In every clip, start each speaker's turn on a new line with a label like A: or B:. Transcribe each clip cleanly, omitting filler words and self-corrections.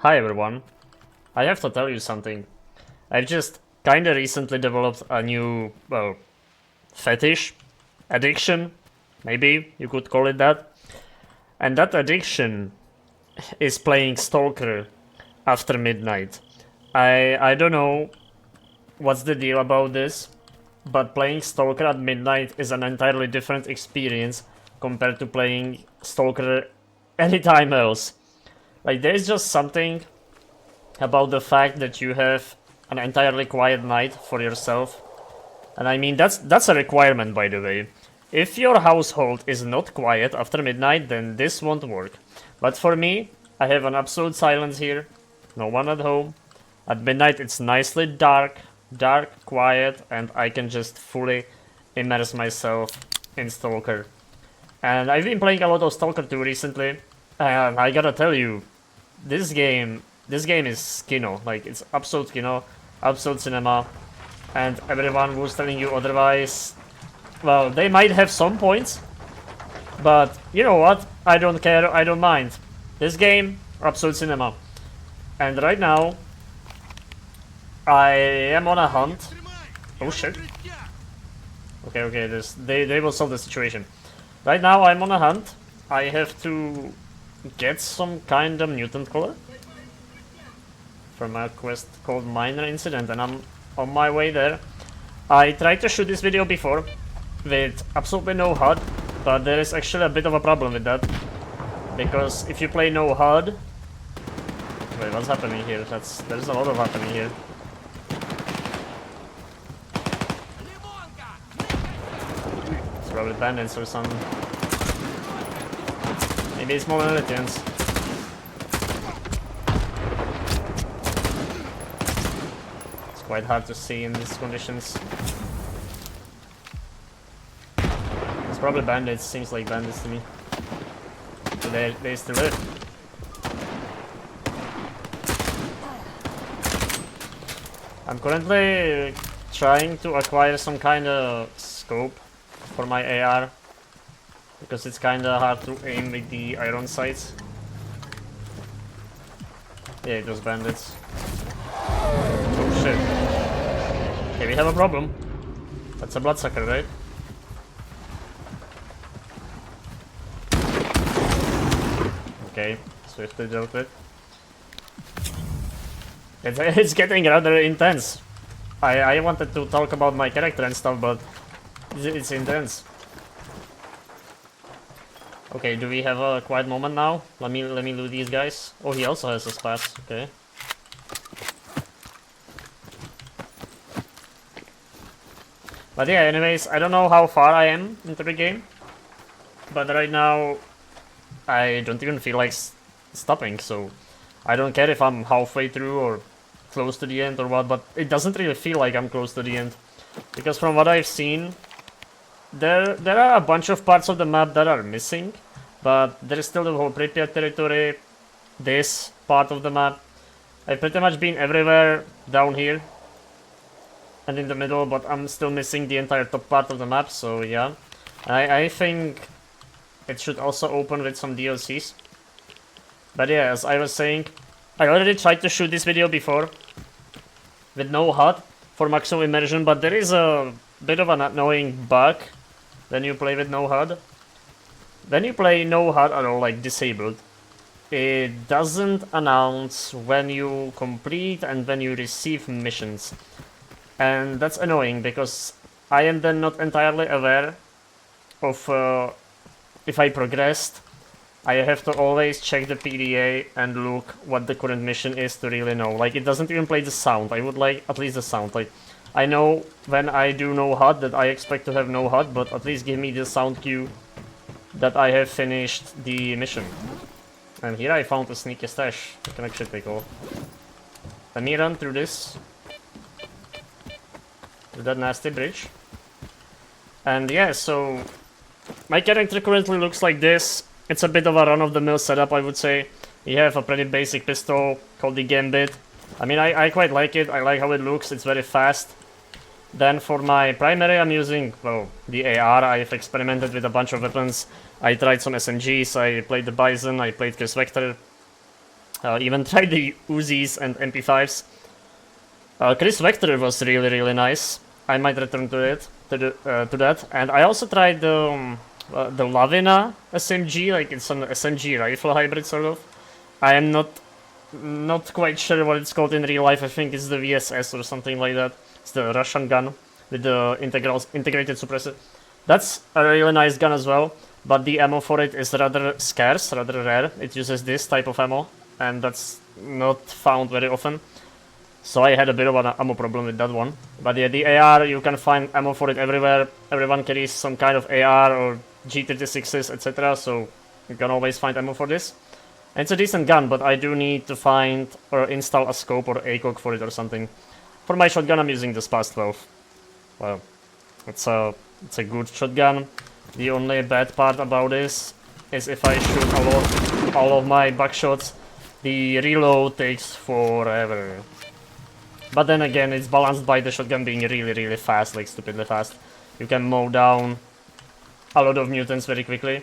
A: Hi everyone, I have to tell you something. I've just kinda recently developed a new, well, fetish, addiction, maybe you could call it that. And that addiction is playing Stalker after midnight. I don't know what's the deal about this, but playing Stalker at midnight is an entirely different experience compared to playing Stalker anytime else. Like, there's just something about the fact that you have an entirely quiet night for yourself. And I mean, that's a requirement, by the way. If your household is not quiet after midnight, then this won't work. But for me, I have an absolute silence here. No one at home. At midnight it's nicely dark, quiet, and I can just fully immerse myself in Stalker. And I've been playing a lot of Stalker 2 recently, and I gotta tell you, this game is kino. Like, it's absolute kino, absolute cinema, and everyone who's telling you otherwise, well, they might have some points, but you know what? I don't care, I don't mind. This game, absolute cinema. And right now, I am on a hunt. Oh shit. Okay, they will solve the situation. Right now I'm on a hunt. I have to get some kind of mutant color from a quest called Minor Incident, and I'm on my way there. I tried to shoot this video before with absolutely no HUD, but there is actually a bit of a problem with that, because if you play no HUD... Wait, what's happening here? There's a lot of happening here. It's probably bandits or something. Maybe it's more militants. It's quite hard to see in these conditions. It's probably bandits, seems like bandits to me. So they still live. I'm currently trying to acquire some kind of scope for my AR, because it's kinda hard to aim with the iron sights. Yeah, those bandits. Oh shit. Okay, we have a problem. That's a bloodsucker, right? Okay, swiftly dealt with. It's getting rather intense. I wanted to talk about my character and stuff, but it's intense. Okay, do we have a quiet moment now? Let me loot these guys. Oh, he also has a spats. Okay. But yeah, anyways, I don't know how far I am into the game, but right now I don't even feel like stopping, so I don't care if I'm halfway through or close to the end or what, but it doesn't really feel like I'm close to the end, because from what I've seen, there are a bunch of parts of the map that are missing, but there is still the whole Pripyat territory, this part of the map. I've pretty much been everywhere down here and in the middle, but I'm still missing the entire top part of the map, so yeah. I think it should also open with some DLCs. But yeah, as I was saying, I already tried to shoot this video before with no HUD for maximum immersion, but there is a bit of an annoying bug when you play with no HUD. When you play no HUD at all, like disabled, it doesn't announce when you complete and when you receive missions. And that's annoying, because I am then not entirely aware of if I progressed. I have to always check the PDA and look what the current mission is to really know. Like, it doesn't even play the sound. I would like at least the sound. Like, I know when I do no HUD that I expect to have no HUD, but at least give me the sound cue that I have finished the mission. And here I found a sneaky stash. I can actually take off. Let me run through this. Through that nasty bridge. And yeah, so my character currently looks like this. It's a bit of a run-of-the-mill setup, I would say. You have a pretty basic pistol called the Gambit. I mean, I quite like it. I like how it looks. It's very fast. Then for my primary, I'm using, well, the AR. I've experimented with a bunch of weapons. I tried some SMGs. I played the Bison. I played Chris Vector. Even tried the Uzis and MP5s. Chris Vector was really nice. I might return to it, to that. And I also tried the Lavina SMG, like it's an SMG rifle hybrid sort of. I am not quite sure what it's called in real life. I think it's the VSS or something like that. It's the Russian gun with the integrated suppressor. That's a really nice gun as well, but the ammo for it is rather scarce, rather rare. It uses this type of ammo, and that's not found very often. So I had a bit of an ammo problem with that one. But yeah, the AR, you can find ammo for it everywhere. Everyone carries some kind of AR or G36s, etc. So you can always find ammo for this. And it's a decent gun, but I do need to find or install a scope or ACOG for it or something. For my shotgun, I'm using the SPAS-12. Well, it's a good shotgun. The only bad part about this is if I shoot all of my buckshots, the reload takes forever. But then again, it's balanced by the shotgun being really fast, like stupidly fast. You can mow down a lot of mutants very quickly.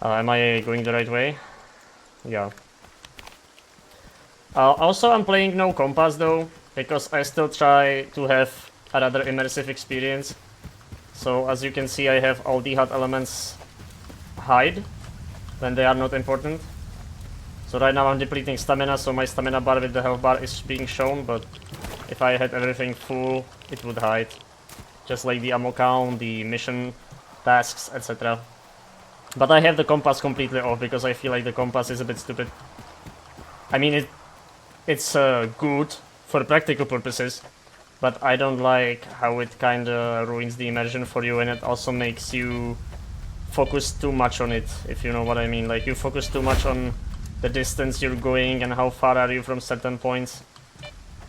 A: Am I going the right way? Yeah. Also, I'm playing no compass though, because I still try to have a rather immersive experience. So as you can see, I have all the HUD elements hide when they are not important. So right now I'm depleting stamina, so my stamina bar with the health bar is being shown, but if I had everything full, it would hide. Just like the ammo count, the mission tasks, etc. But I have the compass completely off because I feel like the compass is a bit stupid. I mean, it's good for practical purposes, but I don't like how it kinda ruins the immersion for you, and it also makes you focus too much on it, if you know what I mean. Like, you focus too much on the distance you're going and how far are you from certain points,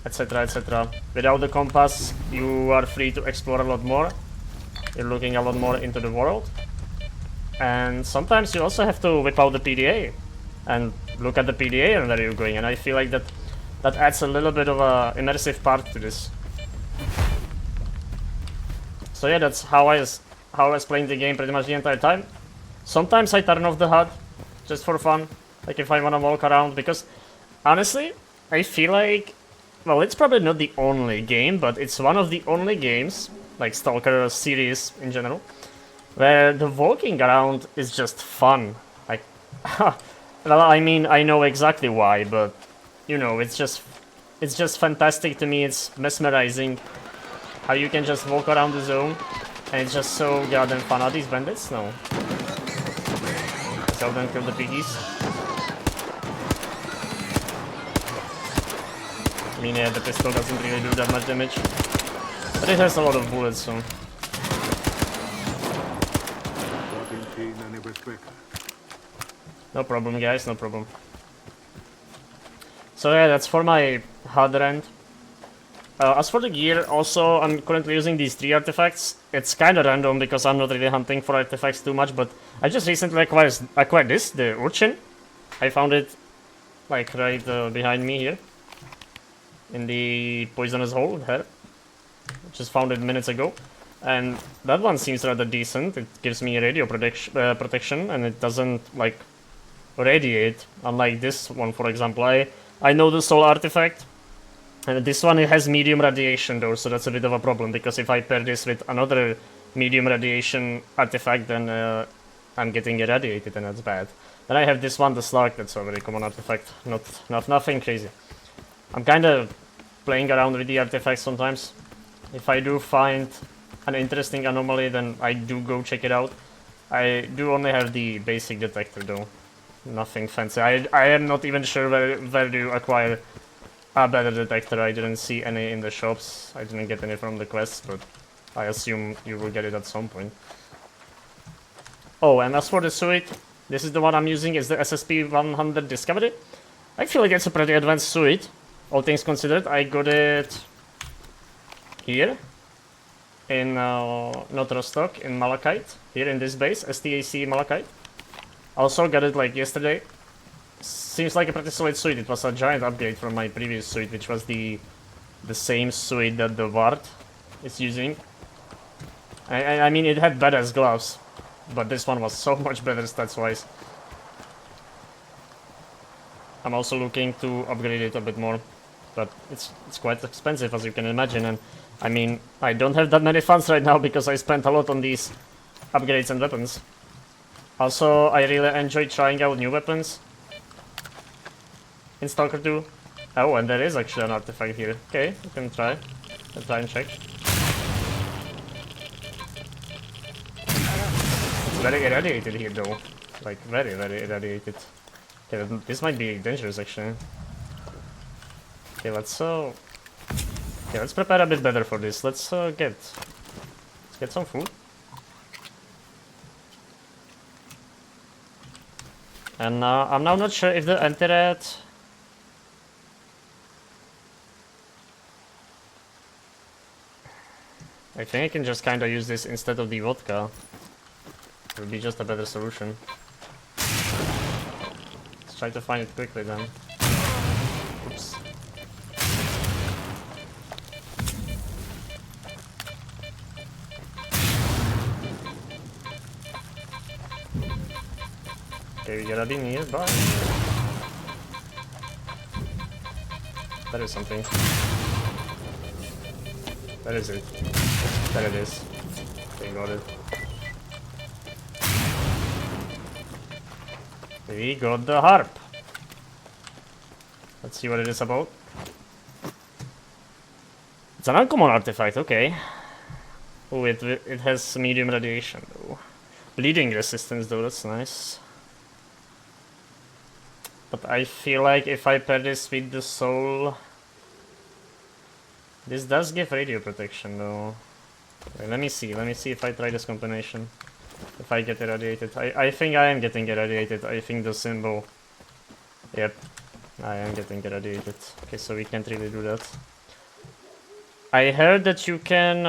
A: etc, etc. Without the compass, you are free to explore a lot more. You're looking a lot more into the world. And sometimes you also have to whip out the PDA and look at the PDA and where you're going, and I feel like that adds a little bit of a immersive part to this. So yeah, that's how I was playing the game pretty much the entire time. Sometimes I turn off the HUD just for fun, like if I wanna walk around, because honestly, I feel like, well, it's probably not the only game, but it's one of the only games, like S.T.A.L.K.E.R series in general, where the walking around is just fun. Like, well, I mean, I know exactly why, but you know, it's just fantastic to me. It's mesmerizing how you can just walk around the zone, and it's just so goddamn fun. Are these bandits? No. Tell them kill the piggies. I mean, yeah, the pistol doesn't really do that much damage, but it has a lot of bullets, so. No problem, guys, no problem. So yeah, that's for my HUD rent. As for the gear, also, I'm currently using these 3 artifacts. It's kinda random because I'm not really hunting for artifacts too much, but I just recently acquired this, the Urchin. I found it, like, right behind me here. In the poisonous hole here. Just found it minutes ago. And that one seems rather decent. It gives me radio protection, and it doesn't, like, radiate, unlike this one, for example. I know the Soul artifact, and this one, it has medium radiation though, so that's a bit of a problem, because if I pair this with another medium radiation artifact, then I'm getting irradiated, and that's bad. Then I have this one, the S.T.A.L.K.E.R, that's a very common artifact, nothing crazy. I'm kinda playing around with the artifacts sometimes. If I do find an interesting anomaly, then I do go check it out. I do only have the basic detector though. Nothing fancy. I am not even sure where do you acquire a better detector. I didn't see any in the shops. I didn't get any from the quests, but I assume you will get it at some point. Oh, and as for the suit, this is the one I'm using, is the SSP-100 Discovery. I feel like it's a pretty advanced suit, all things considered. I got it here in, not Rostock, in Malachite, here in this base, S.T.A.C. Malachite. Also got it like yesterday. Seems like a pretty solid suit. It was a giant upgrade from my previous suit, which was the same suit that the Ward is using. I mean, it had badass gloves, but this one was so much better stats-wise. I'm also looking to upgrade it a bit more, but it's quite expensive, as you can imagine, and I mean, I don't have that many funds right now because I spent a lot on these upgrades and weapons. Also, I really enjoy trying out new weapons in Stalker 2. Oh, and there is actually an artifact here. Okay, we can try. Let's try and check. It's very irradiated here though. Like, very, very irradiated. Okay, this might be dangerous actually. Okay, let's prepare a bit better for this. Let's get some food. And I'm now not sure if the anti-rat... I think I can just kinda use this instead of the vodka. It would be just a better solution. Let's try to find it quickly then. Oops. Okay, we got a bin nearby. That is something. That is it. There it is. Okay, got it. We got the harp. Let's see what it is about. It's an uncommon artifact, okay. Oh, it has medium radiation though. Bleeding resistance though, that's nice. But I feel like if I pair this with the soul... This does give radio protection though. Wait, let me see if I try this combination. If I get irradiated. I think I am getting irradiated. I think the symbol... Yep, I am getting irradiated. Okay, so we can't really do that. I heard that you can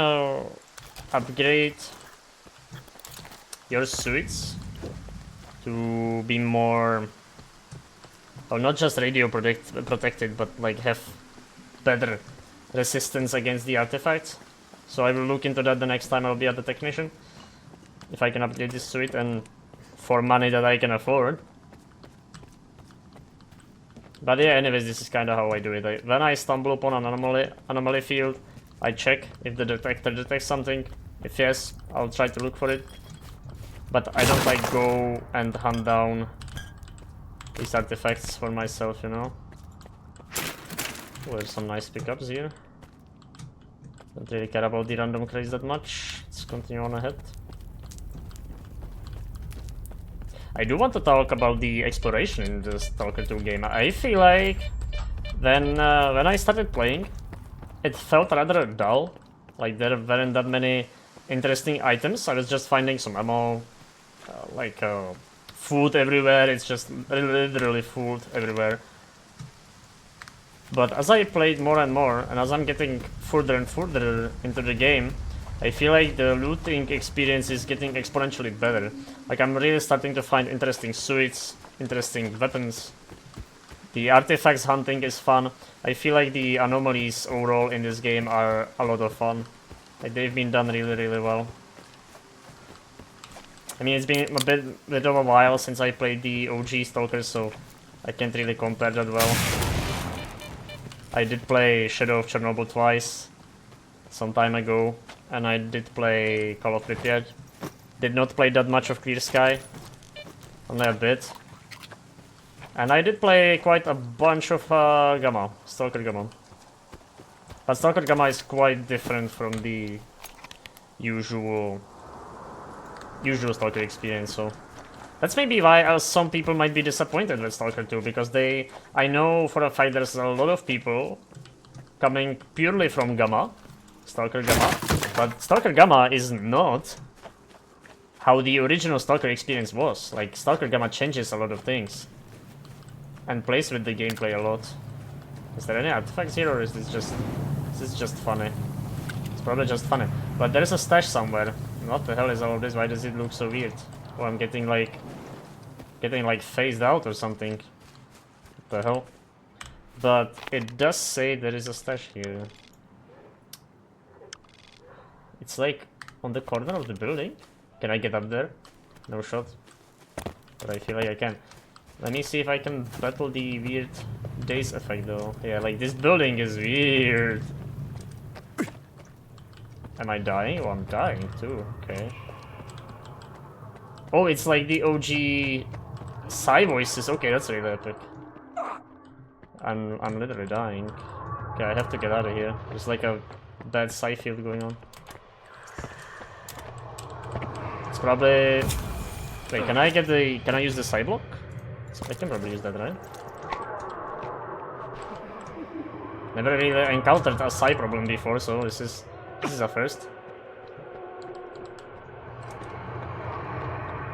A: upgrade your suits to be more... Oh, not just radio protected, but like have better resistance against the artifacts. So I will look into that the next time I'll be at the technician. If I can upgrade this suit and for money that I can afford. But yeah, anyways, this is kind of how I do it. When I stumble upon an anomaly field, I check if the detector detects something. If yes, I'll try to look for it. But I don't like go and hunt down these artifacts for myself, you know. Oh, there's some nice pickups here. Don't really care about the random crates that much. Let's continue on ahead. I do want to talk about the exploration in the Stalker 2 game. I feel like when I started playing, it felt rather dull. Like there weren't that many interesting items. I was just finding some ammo, food everywhere. It's just literally food everywhere. But as I played more and more, and as I'm getting further and further into the game, I feel like the looting experience is getting exponentially better. Like I'm really starting to find interesting suits, interesting weapons. The artifacts hunting is fun. I feel like the anomalies overall in this game are a lot of fun. Like they've been done really, really well. I mean, it's been a bit of a while since I played the OG Stalker, so I can't really compare that well. I did play Shadow of Chernobyl twice, some time ago, and I did play Call of Pripyat. Did not play that much of Clear Sky, only a bit. And I did play quite a bunch of Gamma, Stalker Gamma. But Stalker Gamma is quite different from the usual Stalker experience, so... That's maybe why some people might be disappointed with Stalker 2, because I know for a fact there's a lot of people coming purely from Gamma, Stalker Gamma, but Stalker Gamma is not how the original Stalker experience was. Like, Stalker Gamma changes a lot of things and plays with the gameplay a lot. Is there any artifacts here, or is this just funny? It's probably just funny. But there is a stash somewhere. What the hell is all of this? Why does it look so weird? Oh, I'm getting like phased out or something. What the hell? But it does say there is a stash here. It's like on the corner of the building. Can I get up there? No shot. But I feel like I can. Let me see if I can battle the weird daze effect though. Yeah, like this building is weird. Am I dying? Oh, I'm dying too. Okay. Oh, it's like the OG Psy voices. Okay, that's really epic. I'm literally dying. Okay, I have to get out of here. There's like a bad Psy field going on. It's probably... Wait, can I get the... Can I use the Psy block? I can probably use that, right? Never really encountered a Psy problem before, so this is a first.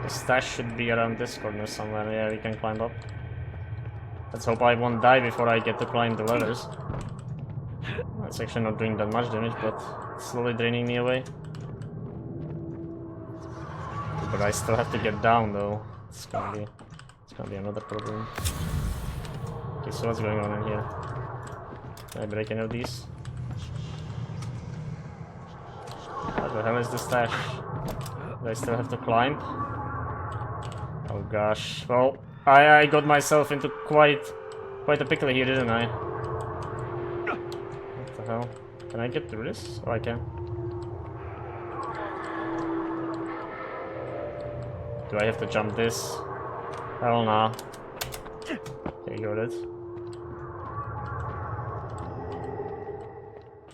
A: The stash should be around this corner somewhere. Yeah, we can climb up. Let's hope I won't die before I get to climb the ladders. It's actually not doing that much damage, but it's slowly draining me away. But I still have to get down though. It's gonna be another problem. Okay, so what's going on in here? Can I break any of these? What the hell is the stash? Do I still have to climb? Oh gosh. Well, I got myself into quite a pickle here, didn't I? What the hell? Can I get through this? Oh, I can. Do I have to jump this? Hell nah. Okay, got it.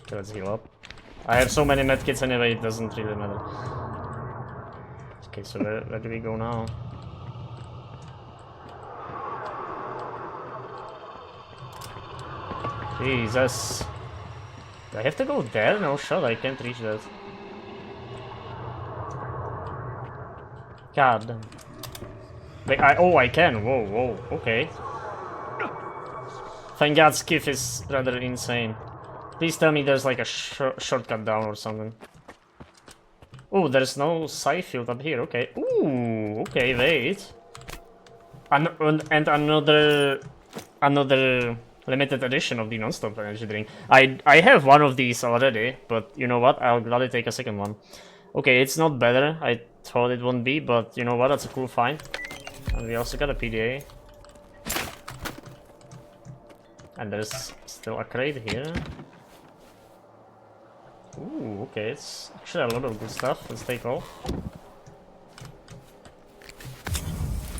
A: Okay, let's heal up. I have so many medkits anyway, it doesn't really matter. Okay, so where do we go now? Jesus. Do I have to go there? No shot, I can't reach that. God damn. Wait, I can. Whoa, whoa, okay. Thank God skiff is rather insane. Please tell me there's like a shortcut down or something. Oh, there's no Psy field up here, okay. Ooh, okay, wait. And another limited edition of the non-stop energy drink. I have one of these already, but you know what? I'll gladly take a second one. Okay, it's not better. I thought it wouldn't be, but you know what? That's a cool find. And we also got a PDA. And there's still a crate here. Ooh, okay, it's actually a lot of good stuff. Let's take off.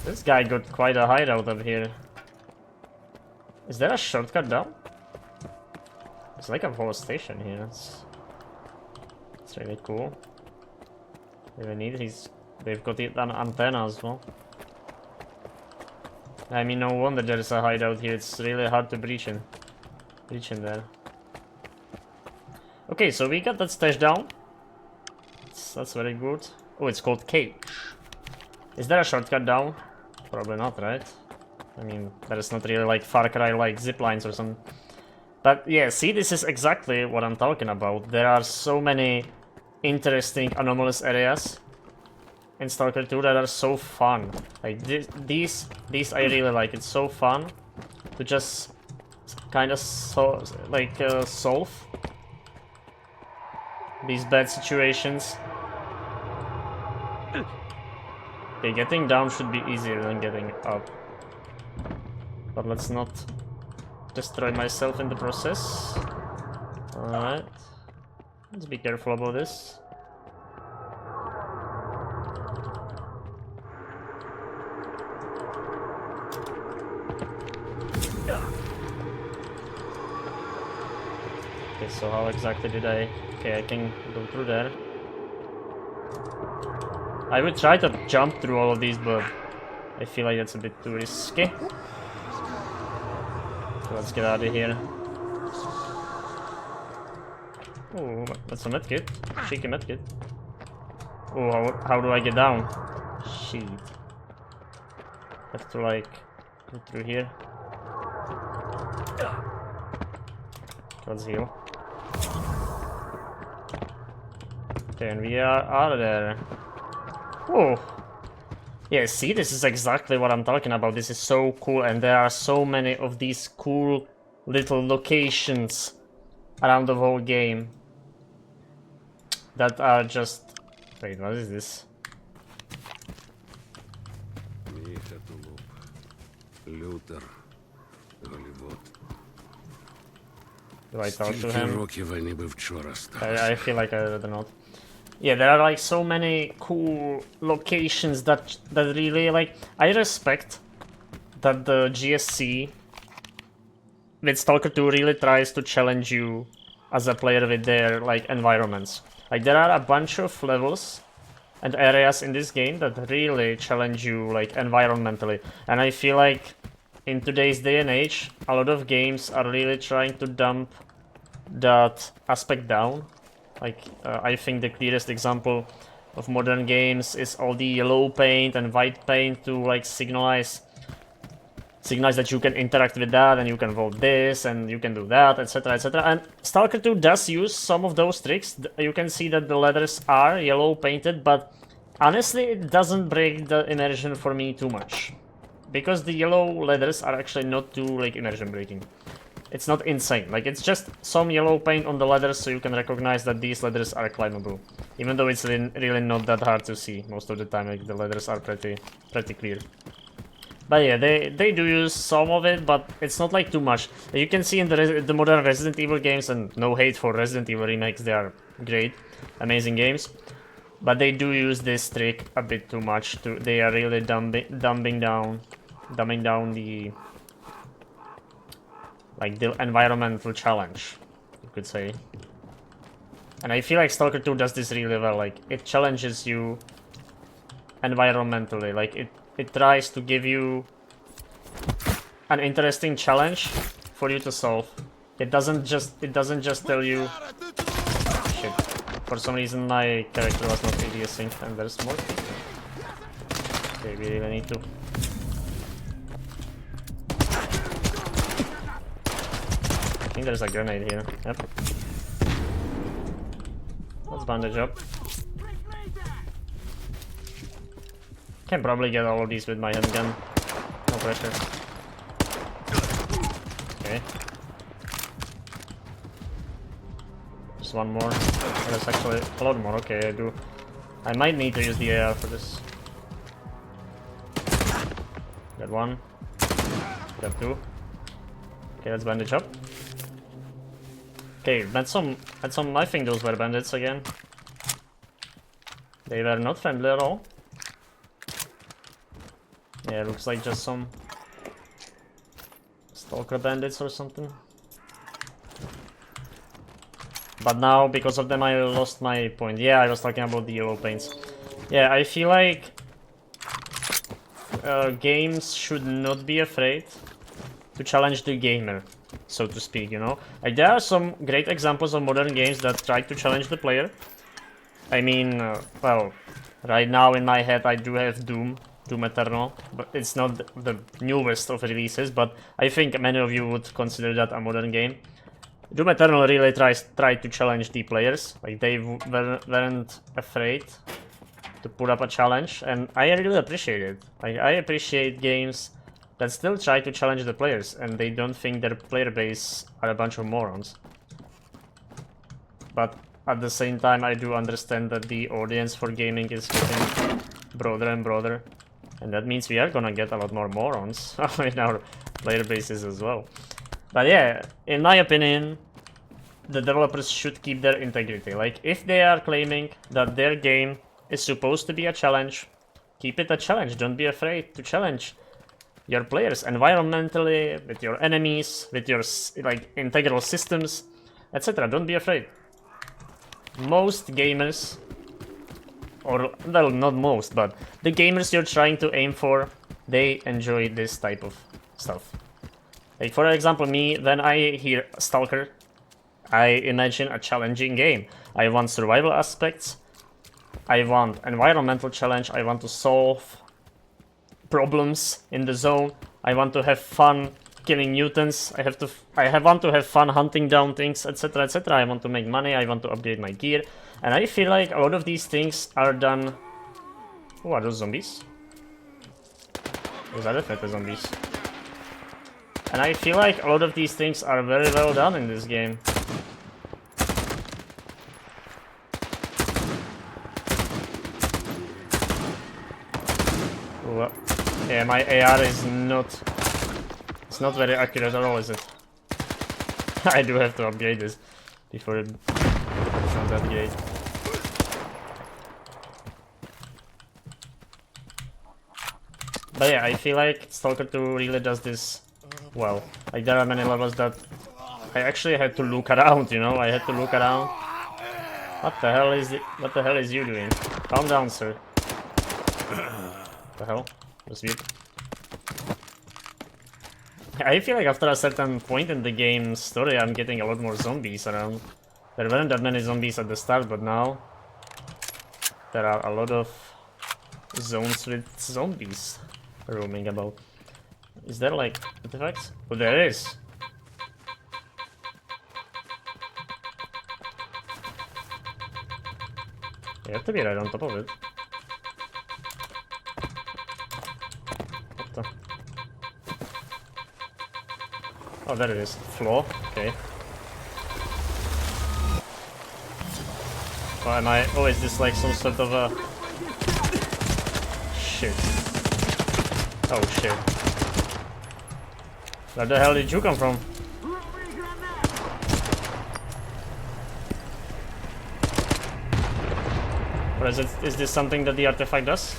A: This guy got quite a hideout up here. Is there a shortcut down? It's like a whole station here. It's really cool. Really neat. They've got an antenna as well. I mean, no wonder there's a hideout here. It's really hard to breach in there. Okay, so we got that stash down. That's very good. Oh, it's called Cage. Is there a shortcut down? Probably not, right? I mean, there's not really like Far Cry like zip lines or something. But yeah, see, this is exactly what I'm talking about. There are so many interesting anomalous areas in S.T.A.L.K.E.R 2 that are so fun. Like these I really like. It's so fun to just kind of solve these bad situations. Okay, getting down should be easier than getting up. But let's not destroy myself in the process. Alright. Let's be careful about this. Okay, so how exactly did I... Okay, I can go through there. I would try to jump through all of these, but I feel like that's a bit too risky. So let's get out of here. Oh, that's a medkit. Cheeky medkit. Oh, how do I get down? Shit. Have to like go through here. Let's heal. Okay, and we are out of there. Oh. Yeah, see, this is exactly what I'm talking about. This is so cool, and there are so many of these cool little locations around the whole game that are just... Wait, what is this?
B: Лютер, Голливуд.
A: Do I talk to
B: Стільки
A: him?
B: років вони би вчора сталося.
A: I feel like I don't know. Yeah, there are like so many cool locations that really like. I respect that the GSC with Stalker 2 really tries to challenge you as a player with their like environments. Like there are a bunch of levels and areas in this game that really challenge you like environmentally, and I feel like in today's day and age a lot of games are really trying to dump that aspect down. Like I think the clearest example of modern games is all the yellow paint and white paint to like signalize that you can interact with that and you can vote this and you can do that, etc, etc. And Stalker 2 does use some of those tricks. You can see that the letters are yellow painted, but honestly it doesn't break the immersion for me too much, because the yellow letters are actually not too like immersion breaking. It's not insane, like it's just some yellow paint on the letters so you can recognize that these letters are climbable, even though it's really not that hard to see most of the time. Like the letters are pretty clear. But yeah, they do use some of it, but it's not like too much. You can see in the modern Resident Evil games, and no hate for Resident Evil remakes, they are great, amazing games. But they do use this trick a bit too much. They are really dumbing down the like the environmental challenge, you could say. And I feel like Stalker 2 does this really well. Like it challenges you environmentally. Like it tries to give you an interesting challenge for you to solve. It doesn't just tell you shit. For some reason my character was not ADS synced and there's more people. Okay, we really need to. I think there's a grenade here. Yep. Let's bandage up. Can probably get all of these with my handgun. No pressure. Okay. Just one more. There's actually a lot more. Okay, I might need to use the AR for this. Got one. Got two. Okay, let's bandage up. Okay, I think those were bandits again. They were not friendly at all. Yeah, looks like just some Stalker bandits or something. But now, because of them, I lost my point. Yeah, I was talking about the yellow paints. Yeah, I feel like games should not be afraid to challenge the gamer, so to speak, you know? Like, there are some great examples of modern games that try to challenge the player. I mean, well, right now in my head I do have Doom Eternal, but it's not the newest of releases, but I think many of you would consider that a modern game. Doom Eternal really tried to challenge the players. Like, they weren't afraid to put up a challenge, and I really appreciate it. Like, I appreciate games that still try to challenge the players, and they don't think their player base are a bunch of morons. But at the same time, I do understand that the audience for gaming is getting broader and broader, and that means we are gonna get a lot more morons in our player bases as well. But yeah, in my opinion, the developers should keep their integrity. Like, if they are claiming that their game is supposed to be a challenge, keep it a challenge. Don't be afraid to challenge your players environmentally, with your enemies, with your like integral systems, etc. Don't be afraid. Most gamers, or well, not most, but the gamers you're trying to aim for, they enjoy this type of stuff. Like, for example, me, when I hear Stalker, I imagine a challenging game. I want survival aspects, I want environmental challenge, I want to solve problems in the zone, I want to have fun killing mutants, I want to have fun hunting down things, etc, etc. I want to make money, I want to upgrade my gear, and I feel like a lot of these things are done... Oh, are those zombies? Those are definitely zombies. And I feel like a lot of these things are very well done in this game. Ooh, yeah, my AR is not It's not very accurate at all, is it? I do have to upgrade this before it's not that great. But yeah, I feel like Stalker 2 really does this well. Like there are many levels that I actually had to look around, you know? I had to look around. What the hell is you doing? Calm down, sir. What the hell? That's weird. I feel like after a certain point in the game's story, I'm getting a lot more zombies around. There weren't that many zombies at the start, but now there are a lot of zones with zombies roaming about. Is there like artifacts? Oh, there is. You have to be right on top of it. What the? Oh, there it is. Floor. Okay. Oh, am I? Oh, is this like some sort of a... Shit. Oh, shit. Where the hell did you come from? Or is it? Is this something that the artifact does?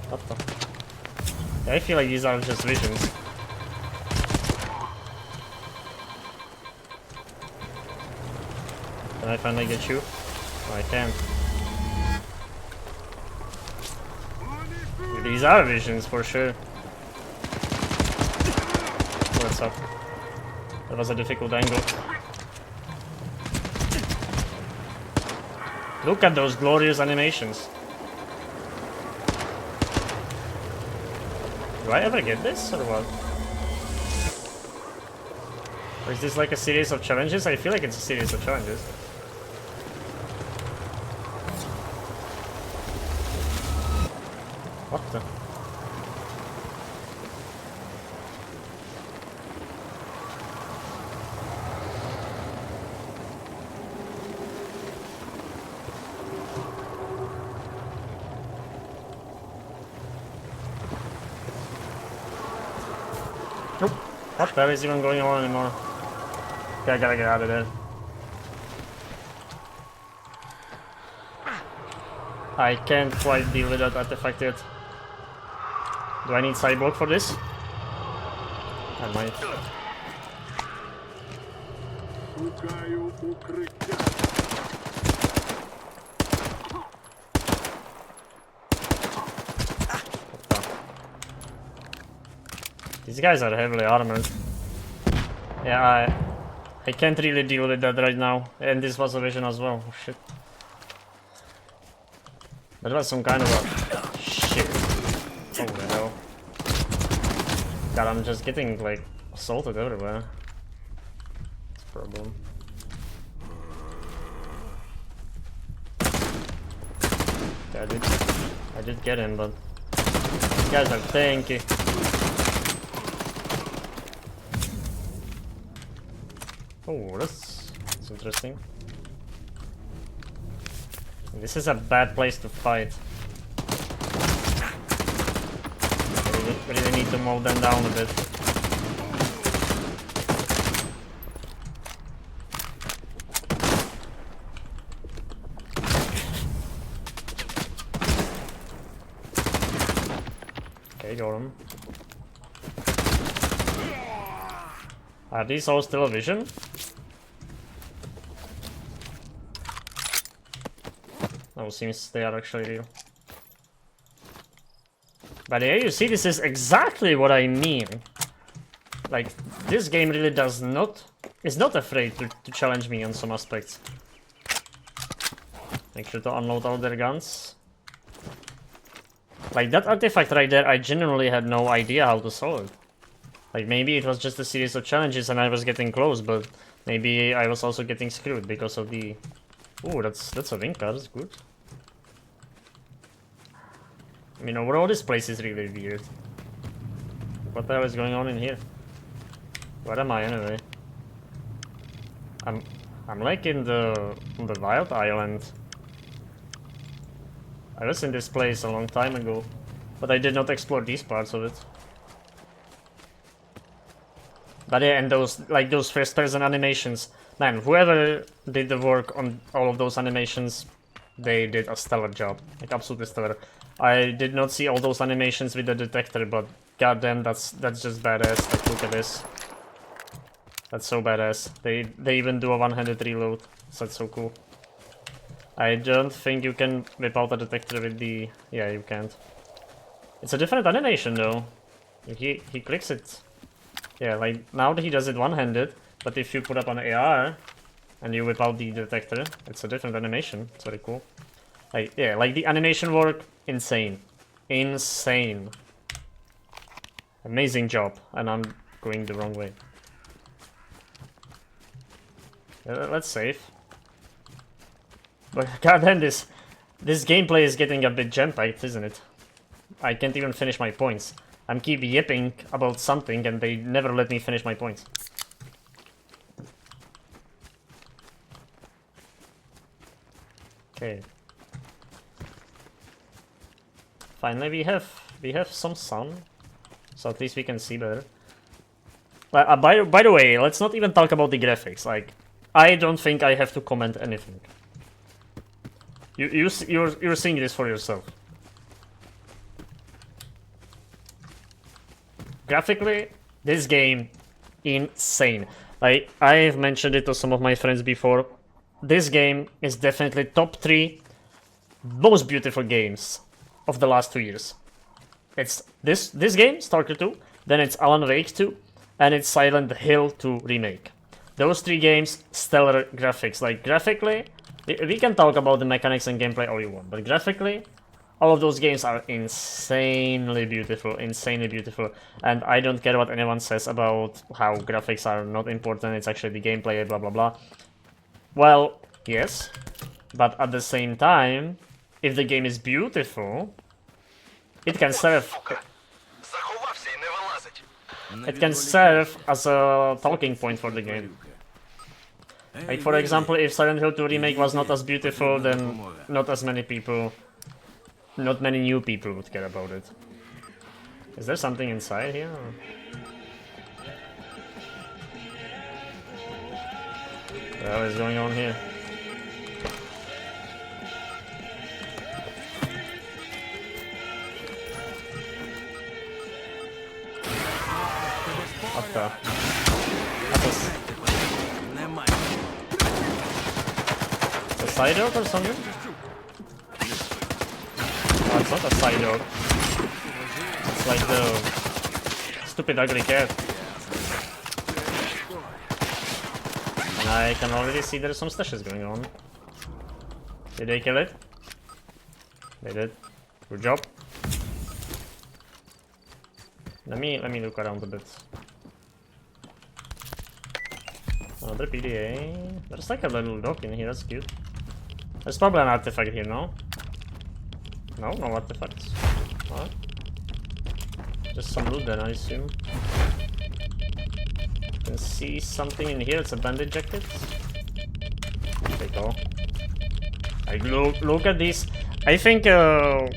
A: What the? Yeah, I feel like these are just visions. Can I finally get you? Oh, I can't. These are visions for sure. What's up? That was a difficult angle. Look at those glorious animations. Do I ever get this or what? Or is this like a series of challenges? I feel like it's a series of challenges. What the? Nope. What the hell is even going on anymore? Okay, I gotta get out of there. I can't quite deal with that artifact yet. Do I need sidewalk for this? I might. These guys are heavily armored. Yeah, I can't really deal with that right now. And this was a vision as well. Oh, shit. That was some kind of a... Shit. Oh the hell. God, I'm just getting, like, assaulted everywhere. That's a problem. Okay, I did get him, but... These guys are tanky. Oh, that's interesting. This is a bad place to fight. I really need to mow them down a bit. Okay, got him. Are these all still a vision? No, seems they are actually real. But yeah, you see, this is exactly what I mean. Like, this game really is not afraid to challenge me on some aspects. Make sure to unload all their guns. Like, that artifact right there, I genuinely had no idea how to solve it. Like, maybe it was just a series of challenges and I was getting close, but maybe I was also getting screwed because of the... Ooh, that's a wing card, that's good. I mean, overall this place is really weird. What the hell is going on in here? Where am I anyway? I'm like in on the Wild Island. I was in this place a long time ago, but I did not explore these parts of it. But yeah, and those first-person animations, man, whoever did the work on all of those animations, they did a stellar job, like absolutely stellar. I did not see all those animations with the detector, but goddamn, that's just badass. Like, look at this. That's so badass. They even do a one-handed reload. So that's so cool. I don't think you can whip out a detector with the... Yeah, you can't. It's a different animation though. He clicks it. Yeah, like now he does it one-handed, but if you put up an AR and you whip out the detector, it's a different animation. It's very cool. Like, yeah, like the animation work, insane. Insane. Amazing job, and I'm going the wrong way. Let's save. But goddamn, this gameplay is getting a bit jam-packed, isn't it? I can't even finish my points. I'm keep yipping about something and they never let me finish my points. Okay. Finally we have some sun. So at least we can see better. By the way, let's not even talk about the graphics. Like, I don't think I have to comment anything. You're seeing this for yourself. Graphically, this game, insane. Like, I've mentioned it to some of my friends before. This game is definitely top 3 most beautiful games of the last 2 years. It's this game, S.T.A.L.K.E.R 2, then it's Alan Wake 2, and it's Silent Hill 2 Remake. Those 3 games, stellar graphics. Like, graphically, we can talk about the mechanics and gameplay all you want, but graphically, all of those games are insanely beautiful, and I don't care what anyone says about how graphics are not important, it's actually the gameplay, blah blah blah. Well, yes, but at the same time, if the game is beautiful, it can serve as a talking point for the game. Like, for example, if Silent Hill 2 Remake was not as beautiful, then not many new people would care about it. Is there something inside here? What the hell is going on here? What the? It's a side dog or something? Oh, it's not a side dog. It's like the stupid ugly cat. And I can already see there's some stashes going on. Did they kill it? They did. Good job. Let me look around a bit. Another PDA. There's like a little dog in here, that's cute. There's probably an artifact here, no? No artifacts. What? Just some loot then, I assume. You can see something in here, it's a bandit jacket. There you go. Like, look at these. I think the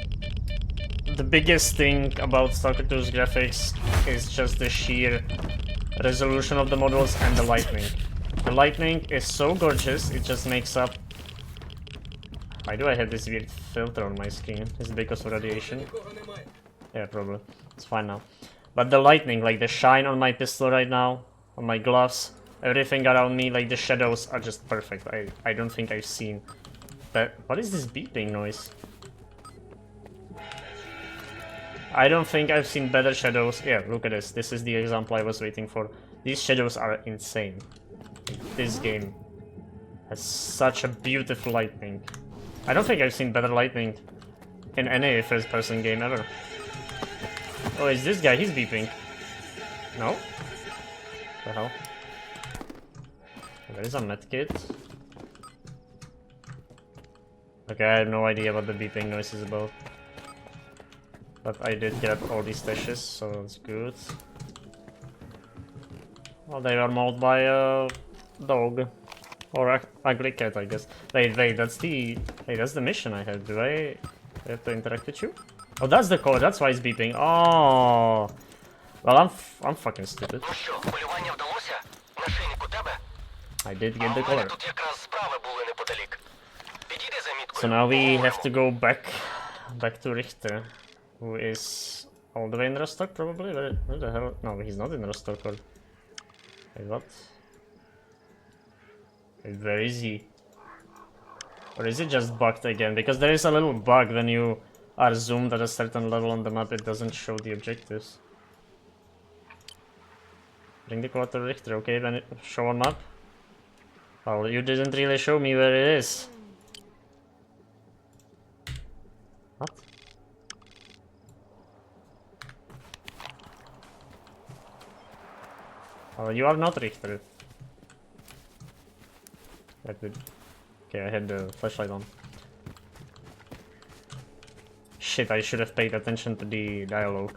A: biggest thing about S.T.A.L.K.E.R 2's graphics is just the sheer resolution of the models and the lighting. The lighting is so gorgeous, it just makes up... Why do I have this weird filter on my skin? Is it because of radiation? Yeah, probably. It's fine now. But the lightning, like the shine on my pistol right now, on my gloves, everything around me, like the shadows are just perfect. I don't think I've seen that. What is this beeping noise? I don't think I've seen better shadows. Yeah, look at this. This is the example I was waiting for. These shadows are insane. This game has such a beautiful lighting. I don't think I've seen better lighting in any first-person game ever. Oh, is this guy? He's beeping. No? What the hell? There is a medkit. Okay, I have no idea what the beeping noise is about. But I did grab all these stashes, so that's good. Well, they are mauled by a dog. Or ugly cat, I guess. Wait, that's the mission I had. Do I have to interact with you? Oh, that's the code. That's why it's beeping. Oh, well, I'm fucking stupid.
C: Ну що, полювання вдалося? Нашийник у тебе?
A: I did
C: А
A: get
C: у
A: the
C: мене
A: color.
C: тут якраз справи були неподалік. Підійди за міткою.
A: So now we have to
C: Поговоримо.
A: go back to Richter, who is all the way in Rostock, probably. Where the hell? No, he's not in Rostock. Or wait, what? Wait, where is he? Or is it just bugged again? Because there is a little bug when you are zoomed at a certain level on the map, it doesn't show the objectives. Bring the quarter Richter, okay, then it show on map. Well, you didn't really show me where it is. What? Oh, you are not Richter. Okay, I had the flashlight on. Shit, I should have paid attention to the dialogue.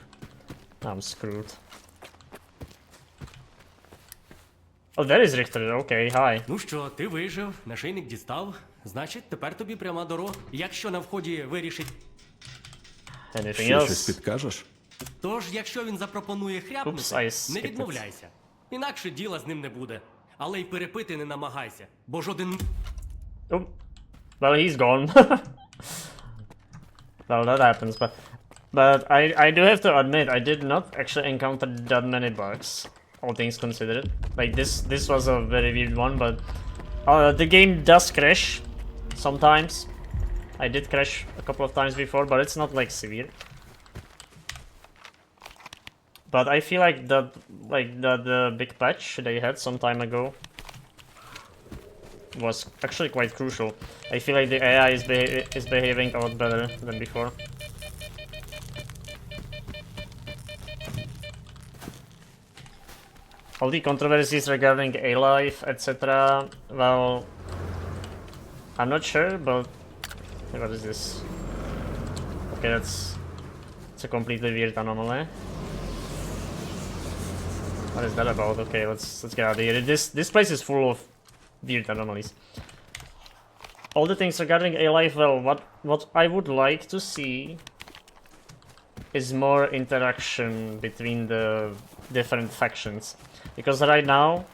A: I'm screwed. Oh, there is Richter. Okay, hi.
D: Ну що, ти вижив, нашийник дістав. Значить, тепер тобі пряма дорога. Якщо на вході вирішить.
A: Anything
E: Ще щось
A: else?
E: підкажеш?
D: Тож, якщо він запропонує
A: Oops, I
D: хряпнути,
A: skipped
D: не
A: it.
D: відмовляйся. Інакше діла з ним не буде. Але й перепити не намагайся, бо жоден...
A: Oh, well, he's gone. Well, that happens, but I do have to admit I did not actually encounter that many bugs, all things considered. Like this was a very weird one, but the game does crash sometimes. I did crash a couple of times before, but it's not like severe. But I feel like the big patch they had some time ago was actually quite crucial. I feel like the AI is behaving a lot better than before. All the controversies regarding A-Life, etc. Well, I'm not sure, but what is this? Okay, it's a completely weird anomaly. What is that about? Okay, let's get out of here. This place is full of weird anomalies. All the things regarding A-Life, well, what I would like to see is more interaction between the different factions. Because right now,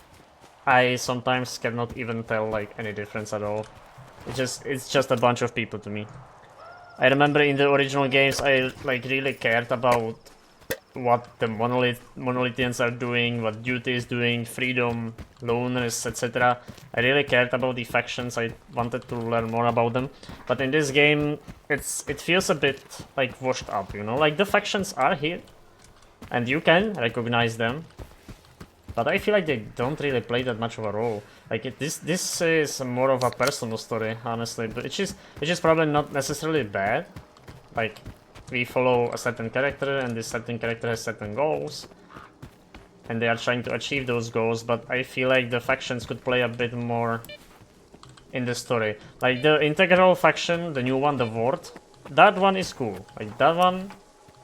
A: I sometimes cannot even tell like any difference at all. It's just a bunch of people to me. I remember in the original games, I like really cared about what the monolithians are doing, what duty is doing, freedom, loners, etc. I really cared about the factions. I wanted to learn more about them. But in this game, it feels a bit like washed up, you know? Like the factions are here, and you can recognize them. But I feel like they don't really play that much of a role. Like this is more of a personal story, honestly. But which is probably not necessarily bad. Like we follow a certain character, and this certain character has certain goals, and they are trying to achieve those goals. But I feel like the factions could play a bit more in the story. Like the integral faction, the new one, the Ward, that one is cool. Like that one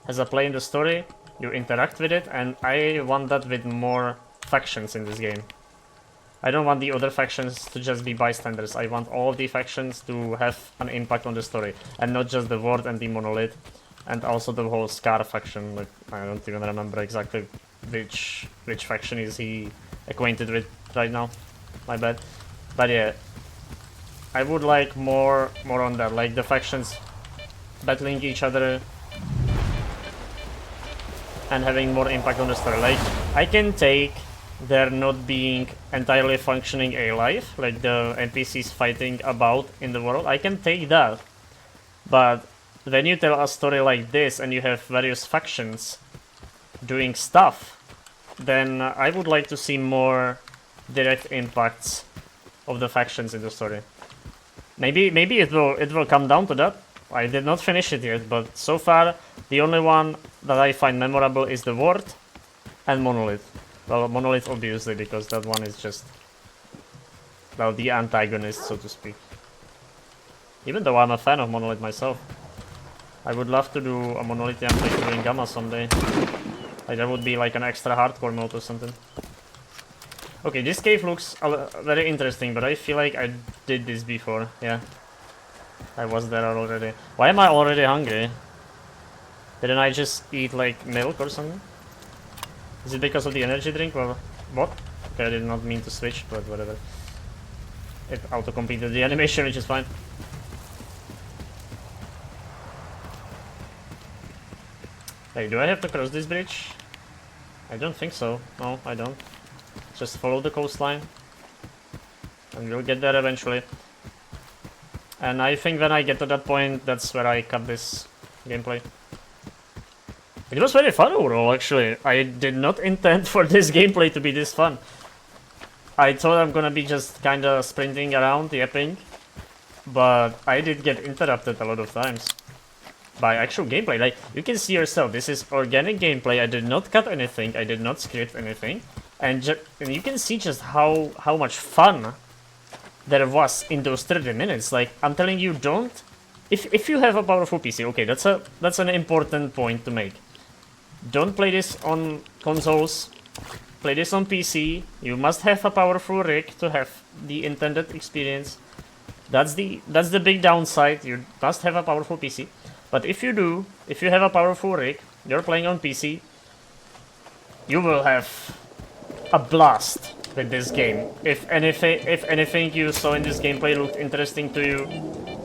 A: has a play in the story. You interact with it, and I want that with more factions in this game. I don't want the other factions to just be bystanders. I want all of the factions to have an impact on the story, and not just the Ward and the Monolith, and also the whole S.T.A.L.K.E.R faction. Like I don't even remember exactly which faction is he acquainted with right now. My bad. But yeah, I would like more on that, like the factions battling each other and having more impact on the story. Like I can take there not being entirely functioning A-Life, like the NPCs fighting about in the world. I can take that, but when you tell a story like this and you have various factions doing stuff, then I would like to see more direct impacts of the factions in the story. Maybe it will come down to that. I did not finish it yet, but so far the only one that I find memorable is the Ward and Monolith. Well, Monolith obviously, because that one is just, well, the antagonist, so to speak. Even though I'm a fan of Monolith myself. I would love to do a Monolithian playthrough in Gamma someday. Like that would be like an extra hardcore mode or something. Okay, this cave looks very interesting, but I feel like I did this before. Yeah, I was there already. Why am I already hungry? Didn't I just eat like milk or something? Is it because of the energy drink or what? Okay, I did not mean to switch, but whatever. It auto-completed the animation, which is fine. Hey, do I have to cross this bridge? I don't think so. No, I don't. Just follow the coastline. And we'll get there eventually. And I think when I get to that point, that's where I cut this gameplay. It was very fun overall, actually. I did not intend for this gameplay to be this fun. I thought I'm gonna be just kinda sprinting around, yapping. But I did get interrupted a lot of times by actual gameplay. Like, you can see yourself, this is organic gameplay. I did not cut anything, I did not script anything. And you can see just how much fun there was in those 30 minutes. Like, I'm telling you, don't... If you have a powerful PC, okay, that's an important point to make. Don't play this on consoles, play this on PC. You must have a powerful rig to have the intended experience. That's the big downside. You must have a powerful PC. But if you do, if you have a powerful rig, you're playing on PC, you will have a blast with this game. If anything you saw in this gameplay looked interesting to you,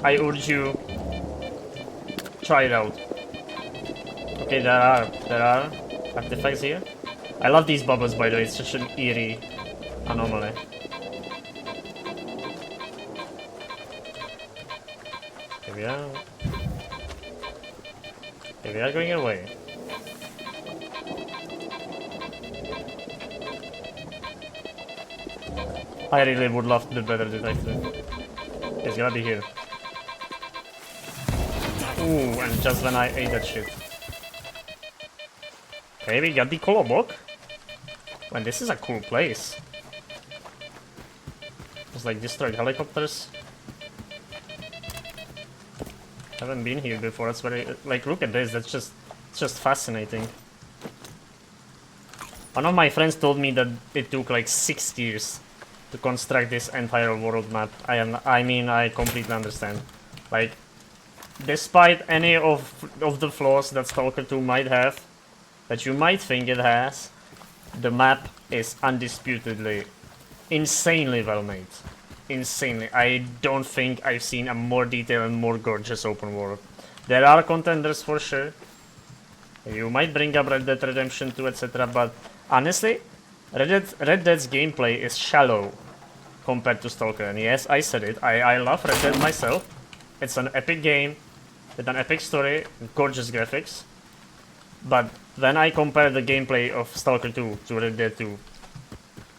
A: I urge you, try it out. Okay, there are artifacts here. I love these bubbles, by the way. It's such an eerie anomaly. Here we are. Here we are going away. I really would love to do better detective. It's gonna be here. Ooh, and just when I ate that shit. Okay, we got the color book. Man, this is a cool place. Just like destroyed helicopters. Haven't been here before. That's very like, look at this. That's just fascinating. One of my friends told me that it took like 6 years to construct this entire world map. I mean, I completely understand. Like, despite any of the flaws that S.T.A.L.K.E.R 2 might have, that you might think it has, the map is undisputedly insanely well made. Insanely. I don't think I've seen a more detailed and more gorgeous open world. There are contenders for sure. You might bring up Red Dead Redemption 2, etc. But honestly, Red Dead's gameplay is shallow compared to S.T.A.L.K.E.R. And yes, I said it. I love Red Dead myself. It's an epic game with an epic story, gorgeous graphics. But when I compare the gameplay of S.T.A.L.K.E.R 2 to Red Dead 2,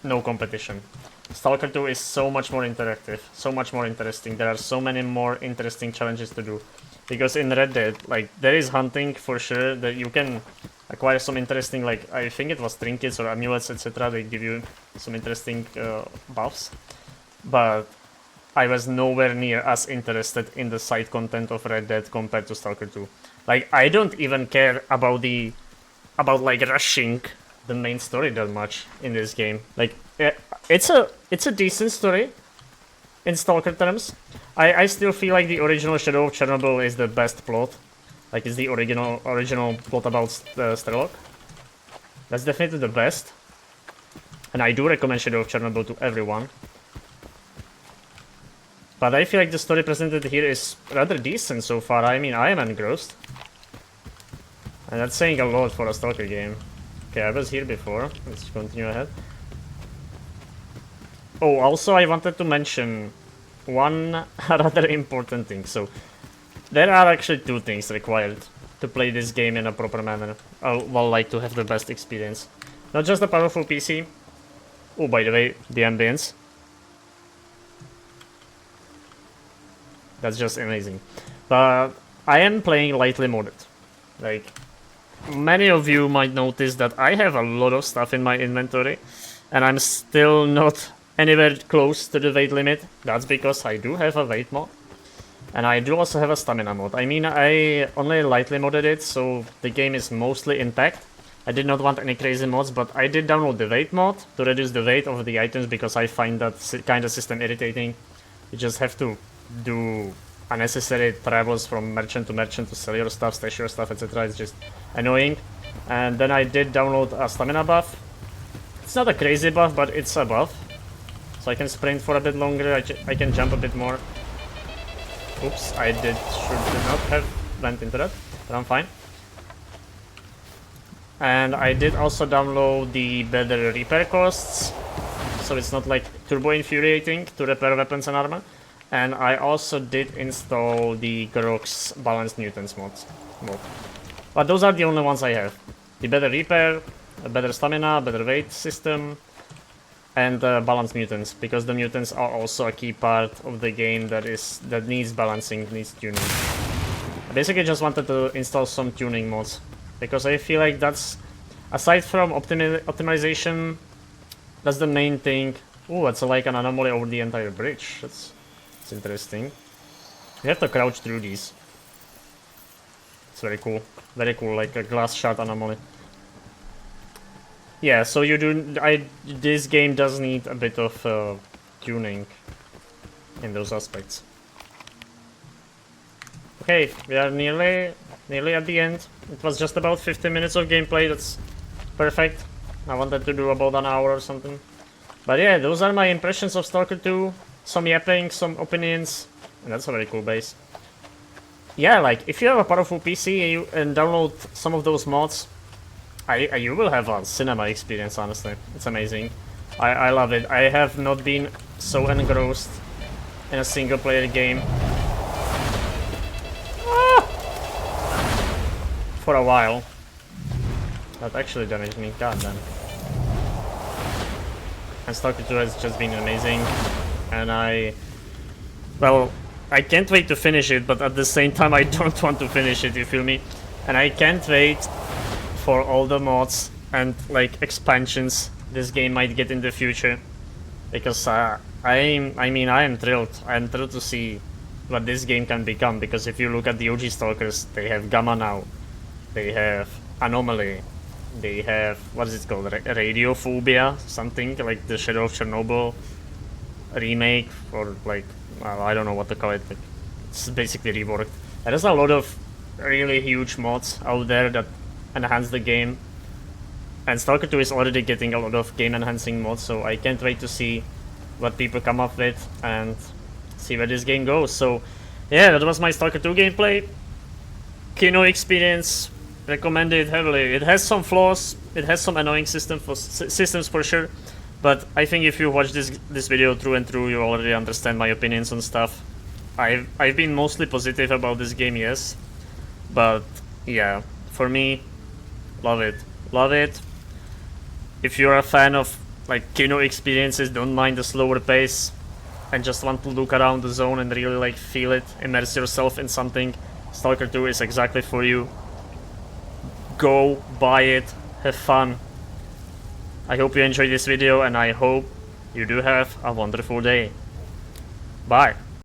A: no competition. S.T.A.L.K.E.R 2 is so much more interactive, so much more interesting. There are so many more interesting challenges to do. Because in Red Dead, like, there is hunting for sure, that you can acquire some interesting, like, I think it was trinkets or amulets, etc. They give you some interesting buffs. But I was nowhere near as interested in the side content of Red Dead compared to S.T.A.L.K.E.R 2. Like, I don't even care about like rushing the main story that much in this game. Like, it's a decent story in S.T.A.L.K.E.R terms. I still feel like the original Shadow of Chernobyl is the best plot. Like, it's the original plot about Strelok. That's definitely the best. And I do recommend Shadow of Chernobyl to everyone. But I feel like the story presented here is rather decent so far. I mean, I am engrossed. And that's saying a lot for a S.T.A.L.K.E.R game. Okay, I was here before. Let's continue ahead. Oh, also I wanted to mention one rather important thing. So, there are actually two things required to play this game in a proper manner. Well, like, to have the best experience. Not just a powerful PC. Oh, by the way, the ambience. That's just amazing. But I am playing lightly modded. Like, many of you might notice that I have a lot of stuff in my inventory, and I'm still not anywhere close to the weight limit. That's because I do have a weight mod, and I do also have a stamina mod. I mean, I only lightly modded it, so the game is mostly intact. I did not want any crazy mods, but I did download the weight mod to reduce the weight of the items because I find that kind of system irritating. You just have to do unnecessary travels from merchant to sell your stuff, stash your stuff, etc. It's just annoying. And then I did download a stamina buff. It's not a crazy buff, but it's a buff. So I can sprint for a bit longer, I can jump a bit more. Oops, I should not have went into that, but I'm fine. And I did also download the better repair costs, so it's not like turbo infuriating to repair weapons and armor. And I also did install the Grok's balanced mutants mod. But those are the only ones I have. The better repair, a better stamina, better weight system, and balanced mutants, because the mutants are also a key part of the game that needs balancing, needs tuning. I basically just wanted to install some tuning mods, because I feel like that's, aside from optimization, that's the main thing. Ooh, it's like an anomaly over the entire bridge. That's interesting. You have to crouch through these. It's very cool, like a glass shard anomaly. Yeah, so this game does need a bit of tuning in those aspects. Okay, we are nearly at the end. It was just about 15 minutes of gameplay, that's perfect. I wanted to do about an hour or something. But yeah, those are my impressions of Stalker 2. Some yapping, some opinions, and that's a very cool base. Yeah, like, if you have a powerful PC and download some of those mods, you will have a cinema experience, honestly. It's amazing. I love it. I have not been so engrossed in a single player game for a while. That actually damaged me, goddamn. And Stalker 2 has just been amazing. And I can't wait to finish it, but at the same time I don't want to finish it, you feel me? And I can't wait for all the mods and like expansions this game might get in the future, because I am thrilled. I'm thrilled to see what this game can become, because if you look at the OG Stalkers, they have Gamma now, they have Anomaly, they have, what is it called, Radiophobia, something like the Shadow of Chernobyl remake, or like, well, I don't know what to call it, like, it's basically reworked. There's a lot of really huge mods out there that enhance the game, and Stalker 2 is already getting a lot of game enhancing mods, so I can't wait to see what people come up with and see where this game goes. So yeah, that was my Stalker 2 gameplay. Kino experience, recommend it heavily. It has some flaws, it has some annoying systems for sure, but I think if you watch this video through and through, you already understand my opinions on stuff. I've been mostly positive about this game, yes, but yeah, for me, love it. Love it. If you're a fan of like Kino experiences, don't mind the slower pace, and just want to look around the zone and really like feel it, immerse yourself in something, Stalker 2 is exactly for you. Go, buy it, have fun. I hope you enjoyed this video, and I hope you do have a wonderful day. Bye.